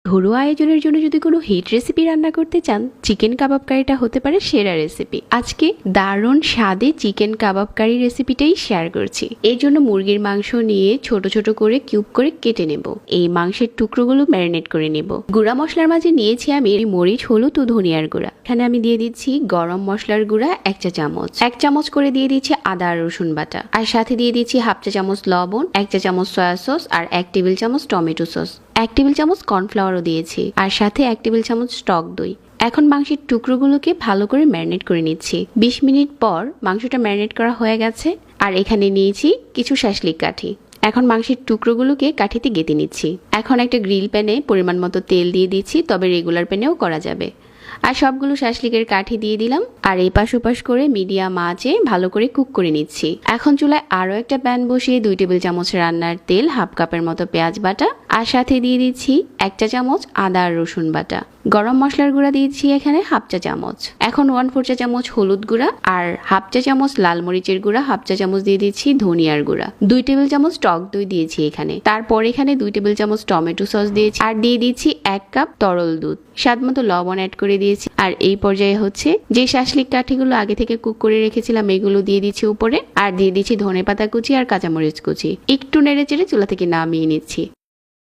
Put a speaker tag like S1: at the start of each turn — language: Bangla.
S1: ঘরোয়া আয়োজনের জন্য যদি কোনো হিট রেসিপি রান্না করতে চান, চিকেন কাবাব কারিটা হতে পারে সেরা রেসিপি। আজকে দারুণ স্বাদে চিকেন কাবাব কারি রেসিপিটাই শেয়ার করছি। এর জন্য মুরগির মাংস নিয়ে ছোট ছোট করে কিউব করে কেটে নেব। এই মাংসের টুকরোগুলো ম্যারিনেট করে নেব। গুঁড়া মশলার মাঝে নিয়েছি আমি মরিচ, হলুদ ও ধনিয়ার গুঁড়া। এখানে আমি দিয়ে দিচ্ছি গরম মশলার গুঁড়া 1 চা চামচ, 1 চামচ করে দিয়ে দিচ্ছি আদা আর রসুন বাটা, আর সাথে দিয়ে দিচ্ছি 1/2 চা চামচ লবণ, 1 চা চামচ সয়া সস আর 1 টেবিল চামচ টমেটো সস, 1 টেবিল চামচ কর্নফ্লাওয়ারও দিয়েছি, আর সাথে 1 টেবিল চামচ টক দই। এখন মাংসের টুকরোগুলোকে ভালো করে ম্যারিনেট করে নিচ্ছি। 20 মিনিট পর মাংসটা ম্যারিনেট করা হয়ে গেছে। আর এখানে নিয়েছি কিছু শাসলিক কাঠি। এখন মাংসের টুকরোগুলোকে কাঠিতে গেঁথে নিচ্ছি। এখন একটা গ্রিল প্যানে পরিমাণ মতো তেল দিয়ে দিচ্ছি, তবে রেগুলার প্যানেও করা যাবে। আর সবগুলো শাসলিকের কাঠি দিয়ে দিলাম, আর এপাশ ওপাশ করে মিডিয়াম আঁচে ভালো করে কুক করে নিচ্ছি। এখন চুলায় আরও একটা প্যান বসিয়ে 2 টেবিল চামচ রান্নার তেল, 1/2 কাপের মতো পেঁয়াজ বাটা, আর সাথে দিয়ে দিচ্ছি 1 চা চামচ আদা আর রসুন বাটা। গরম মশলার গুঁড়া দিয়েছি এখানে 1/2 চা চামচ। এখন 1/4 চা চামচ হলুদ গুঁড়া আর 1/2 চা চামচ লাল মরিচের গুঁড়া, 1/2 চা চামচ দিয়ে দিচ্ছি ধনিয়ার গুঁড়া, 2 টেবিল চামচ টক দই দিয়েছি এখানে। তারপর এখানে 2 টেবিল চামচ টমেটো সস দিয়েছি, আর দিয়ে দিচ্ছি 1 কাপ তরল দুধ, স্বাদ মতো লবণ অ্যাড করে দিয়েছি। আর এই পর্যায়ে হচ্ছে যে শাসলিক কাঠিগুলো আগে থেকে কুক করে রেখেছিলাম এগুলো দিয়ে দিচ্ছি উপরে, আর দিয়ে দিচ্ছি ধনেপাতা কুচি আর কাঁচামরিচ কুচি। একটু নেড়ে চেড়ে চুলা থেকে নামিয়ে নিচ্ছি।